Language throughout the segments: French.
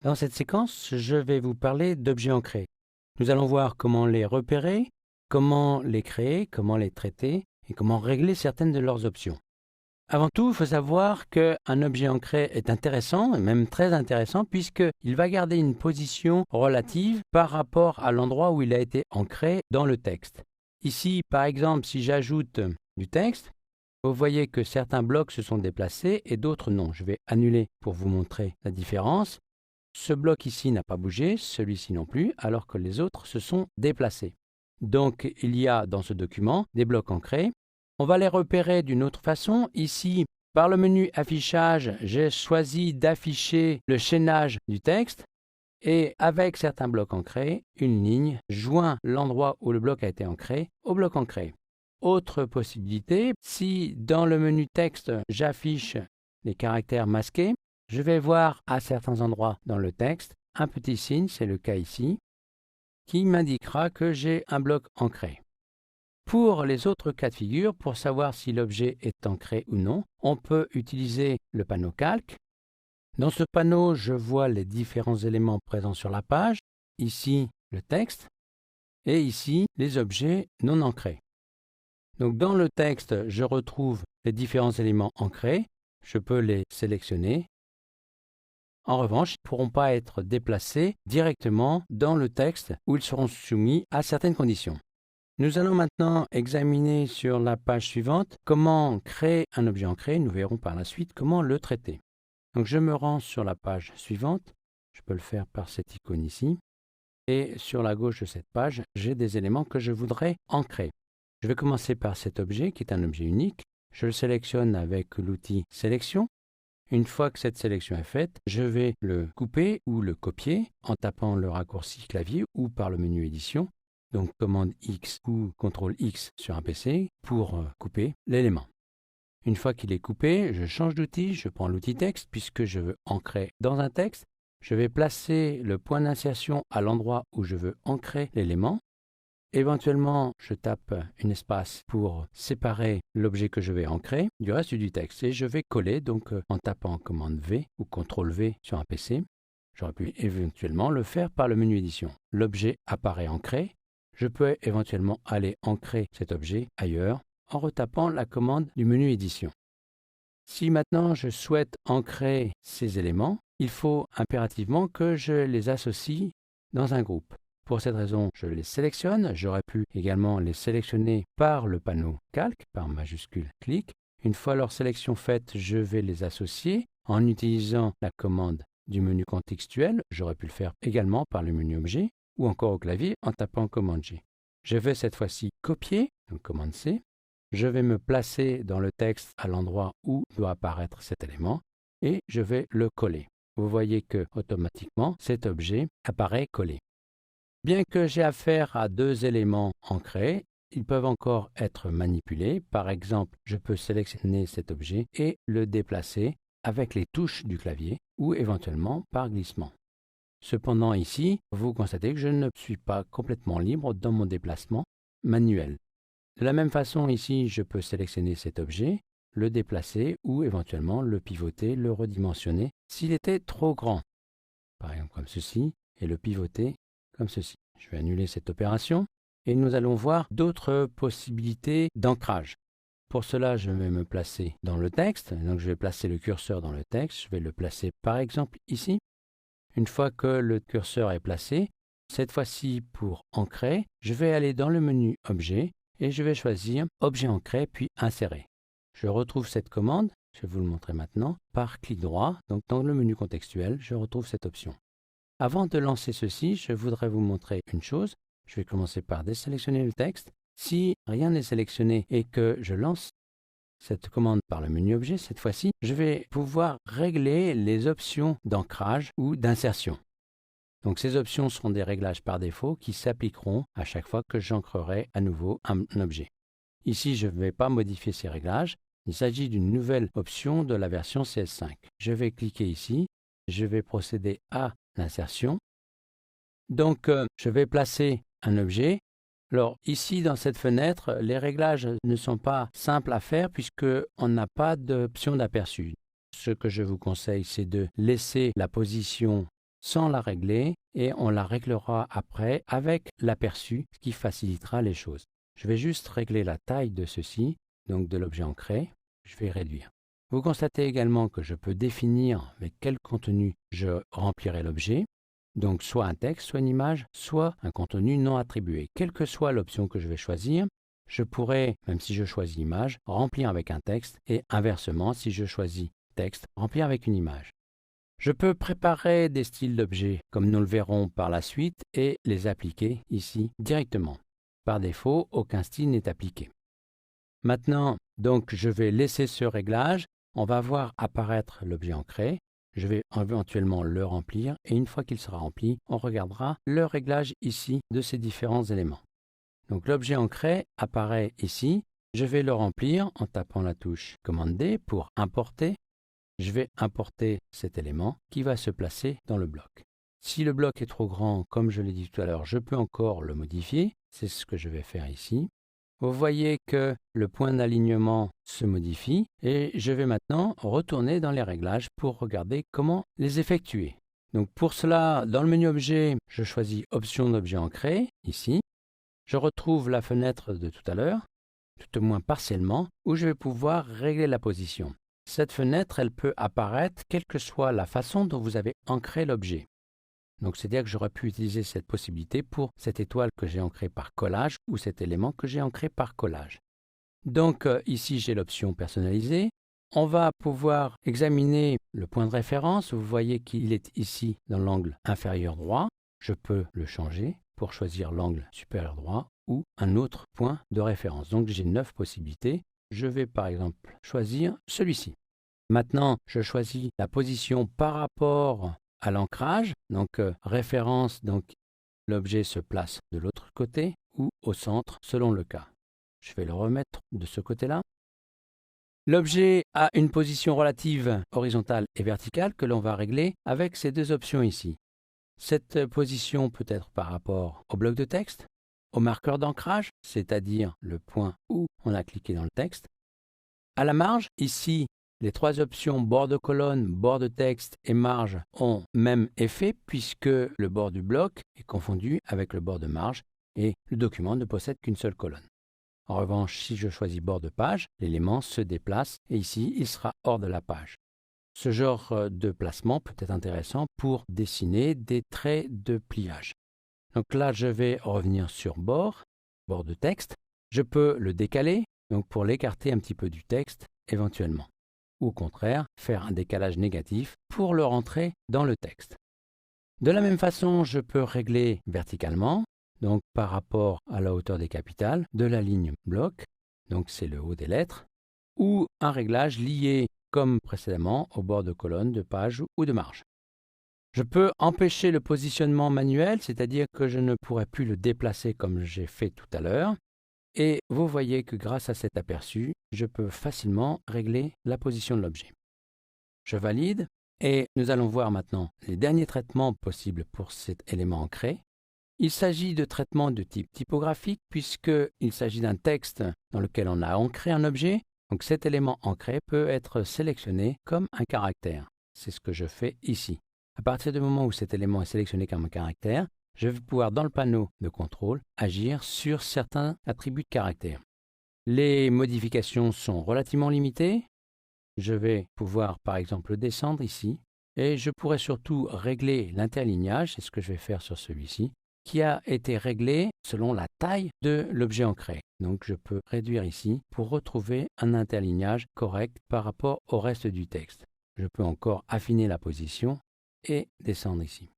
Dans cette séquence, je vais vous parler d'objets ancrés. Nous allons voir comment les repérer, comment les créer, comment les traiter et comment régler certaines de leurs options. Avant tout, il faut savoir qu'un objet ancré est intéressant, et même très intéressant, puisqu'il va garder une position relative par rapport à l'endroit où il a été ancré dans le texte. Ici, par exemple, si j'ajoute du texte, vous voyez que certains blocs se sont déplacés et d'autres non. Je vais annuler pour vous montrer la différence. Ce bloc ici n'a pas bougé, celui-ci non plus, alors que les autres se sont déplacés. Donc, il y a dans ce document des blocs ancrés. On va les repérer d'une autre façon. Ici, par le menu affichage, j'ai choisi d'afficher le chaînage du texte et avec certains blocs ancrés, une ligne joint l'endroit où le bloc a été ancré au bloc ancré. Autre possibilité, si dans le menu texte, j'affiche les caractères masqués, je vais voir à certains endroits dans le texte un petit signe, c'est le cas ici, qui m'indiquera que j'ai un bloc ancré. Pour les autres cas de figure, pour savoir si l'objet est ancré ou non, on peut utiliser le panneau calque. Dans ce panneau, je vois les différents éléments présents sur la page. Ici, le texte et ici, les objets non ancrés. Donc, dans le texte, je retrouve les différents éléments ancrés. Je peux les sélectionner. En revanche, ils ne pourront pas être déplacés directement dans le texte où ils seront soumis à certaines conditions. Nous allons maintenant examiner sur la page suivante comment créer un objet ancré. Nous verrons par la suite comment le traiter. Donc je me rends sur la page suivante. Je peux le faire par cette icône ici. Et sur la gauche de cette page, j'ai des éléments que je voudrais ancrer. Je vais commencer par cet objet qui est un objet unique. Je le sélectionne avec l'outil Sélection. Une fois que cette sélection est faite, je vais le couper ou le copier en tapant le raccourci clavier ou par le menu Édition. Donc commande X ou CTRL X sur un PC pour couper l'élément. Une fois qu'il est coupé, je change d'outil, je prends l'outil texte puisque je veux ancrer dans un texte. Je vais placer le point d'insertion à l'endroit où je veux ancrer l'élément. Éventuellement, je tape un espace pour séparer l'objet que je vais ancrer du reste du texte et je vais coller donc en tapant commande V ou CTRL V sur un PC. J'aurais pu éventuellement le faire par le menu édition. L'objet apparaît ancré. Je peux éventuellement aller ancrer cet objet ailleurs en retapant la commande du menu édition. Si maintenant je souhaite ancrer ces éléments, il faut impérativement que je les associe dans un groupe. Pour cette raison, je les sélectionne. J'aurais pu également les sélectionner par le panneau calque, par majuscule clic. Une fois leur sélection faite, je vais les associer en utilisant la commande du menu contextuel. J'aurais pu le faire également par le menu objet ou encore au clavier en tapant commande G. Je vais cette fois-ci copier, donc commande C. Je vais me placer dans le texte à l'endroit où doit apparaître cet élément et je vais le coller. Vous voyez que automatiquement cet objet apparaît collé. Bien que j'ai affaire à deux éléments ancrés, ils peuvent encore être manipulés. Par exemple, je peux sélectionner cet objet et le déplacer avec les touches du clavier ou éventuellement par glissement. Cependant ici, vous constatez que je ne suis pas complètement libre dans mon déplacement manuel. De la même façon ici, je peux sélectionner cet objet, le déplacer ou éventuellement le pivoter, le redimensionner s'il était trop grand. Par exemple comme ceci, et le pivoter comme ceci. Je vais annuler cette opération et nous allons voir d'autres possibilités d'ancrage. Pour cela, je vais me placer dans le texte. Donc je vais placer le curseur dans le texte. Je vais le placer par exemple ici. Une fois que le curseur est placé, cette fois-ci pour ancrer, je vais aller dans le menu Objet et je vais choisir Objet ancré puis Insérer. Je retrouve cette commande, je vais vous le montrer maintenant, par clic droit. Donc dans le menu contextuel, je retrouve cette option. Avant de lancer ceci, je voudrais vous montrer une chose. Je vais commencer par désélectionner le texte. Si rien n'est sélectionné et que je lance cette commande par le menu objet, cette fois-ci, je vais pouvoir régler les options d'ancrage ou d'insertion. Donc ces options seront des réglages par défaut qui s'appliqueront à chaque fois que j'ancrerai à nouveau un objet. Ici, je ne vais pas modifier ces réglages. Il s'agit d'une nouvelle option de la version CS5. Je vais cliquer ici. Je vais procéder à l'insertion. Donc, je vais placer un objet. Alors ici, dans cette fenêtre, les réglages ne sont pas simples à faire puisqu'on n'a pas d'option d'aperçu. Ce que je vous conseille, c'est de laisser la position sans la régler et on la réglera après avec l'aperçu, ce qui facilitera les choses. Je vais juste régler la taille de ceci, donc de l'objet ancré. Je vais réduire. Vous constatez également que je peux définir avec quel contenu je remplirai l'objet. Donc soit un texte, soit une image, soit un contenu non attribué. Quelle que soit l'option que je vais choisir, je pourrais, même si je choisis image, remplir avec un texte et inversement, si je choisis texte, remplir avec une image. Je peux préparer des styles d'objets, comme nous le verrons par la suite, et les appliquer ici directement. Par défaut, aucun style n'est appliqué. Maintenant, donc, je vais laisser ce réglage. On va voir apparaître l'objet ancré. Je vais éventuellement le remplir et une fois qu'il sera rempli, on regardera le réglage ici de ces différents éléments. Donc l'objet ancré apparaît ici. Je vais le remplir en tapant la touche commande D pour importer. Je vais importer cet élément qui va se placer dans le bloc. Si le bloc est trop grand, comme je l'ai dit tout à l'heure, je peux encore le modifier. C'est ce que je vais faire ici. Vous voyez que le point d'alignement se modifie et je vais maintenant retourner dans les réglages pour regarder comment les effectuer. Donc pour cela, dans le menu objet, je choisis option d'objet ancré, ici. Je retrouve la fenêtre de tout à l'heure, tout au moins partiellement, où je vais pouvoir régler la position. Cette fenêtre, elle peut apparaître quelle que soit la façon dont vous avez ancré l'objet. Donc, c'est-à-dire que j'aurais pu utiliser cette possibilité pour cette étoile que j'ai ancrée par collage ou cet élément que j'ai ancré par collage. Donc, ici, j'ai l'option personnaliser. On va pouvoir examiner le point de référence. Vous voyez qu'il est ici dans l'angle inférieur droit. Je peux le changer pour choisir l'angle supérieur droit ou un autre point de référence. Donc, j'ai 9 possibilités. Je vais par exemple choisir celui-ci. Maintenant, je choisis la position par rapport à l'ancrage, donc référence, donc l'objet se place de l'autre côté ou au centre selon le cas. Je vais le remettre de ce côté-là. L'objet a une position relative horizontale et verticale que l'on va régler avec ces deux options ici. Cette position peut être par rapport au bloc de texte, au marqueur d'ancrage, c'est-à-dire le point où on a cliqué dans le texte. À la marge, ici, les trois options bord de colonne, bord de texte et marge ont même effet puisque le bord du bloc est confondu avec le bord de marge et le document ne possède qu'une seule colonne. En revanche, si je choisis bord de page, l'élément se déplace et ici, il sera hors de la page. Ce genre de placement peut être intéressant pour dessiner des traits de pliage. Donc là, je vais revenir sur bord de texte. Je peux le décaler, donc pour l'écarter un petit peu du texte éventuellement. Ou au contraire, faire un décalage négatif pour le rentrer dans le texte. De la même façon, je peux régler verticalement, donc par rapport à la hauteur des capitales, de la ligne bloc, donc c'est le haut des lettres, ou un réglage lié, comme précédemment, au bord de colonne, de page ou de marge. Je peux empêcher le positionnement manuel, c'est-à-dire que je ne pourrai plus le déplacer comme j'ai fait tout à l'heure. Et vous voyez que grâce à cet aperçu, je peux facilement régler la position de l'objet. Je valide et nous allons voir maintenant les derniers traitements possibles pour cet élément ancré. Il s'agit de traitements de type typographique puisqu'il s'agit d'un texte dans lequel on a ancré un objet. Donc cet élément ancré peut être sélectionné comme un caractère. C'est ce que je fais ici. À partir du moment où cet élément est sélectionné comme un caractère, je vais pouvoir, dans le panneau de contrôle, agir sur certains attributs de caractère. Les modifications sont relativement limitées. Je vais pouvoir, par exemple, descendre ici. Et je pourrais surtout régler l'interlignage, c'est ce que je vais faire sur celui-ci, qui a été réglé selon la taille de l'objet ancré. Donc je peux réduire ici pour retrouver un interlignage correct par rapport au reste du texte. Je peux encore affiner la position et descendre ici.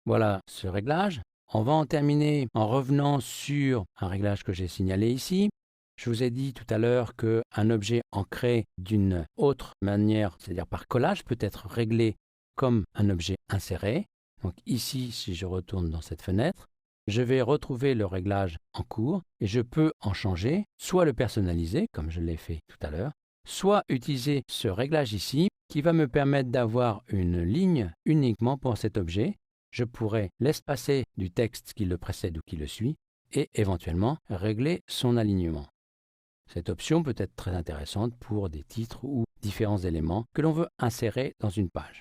Voilà ce réglage. On va en terminer en revenant sur un réglage que j'ai signalé ici. Je vous ai dit tout à l'heure qu'un objet ancré d'une autre manière, c'est-à-dire par collage, peut être réglé comme un objet inséré. Donc ici, si je retourne dans cette fenêtre, je vais retrouver le réglage en cours et je peux en changer, soit le personnaliser, comme je l'ai fait tout à l'heure, soit utiliser ce réglage ici qui va me permettre d'avoir une ligne uniquement pour cet objet. Je pourrais l'espacer du texte qui le précède ou qui le suit et éventuellement régler son alignement. Cette option peut être très intéressante pour des titres ou différents éléments que l'on veut insérer dans une page.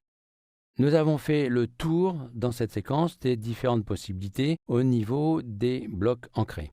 Nous avons fait le tour dans cette séquence des différentes possibilités au niveau des blocs ancrés.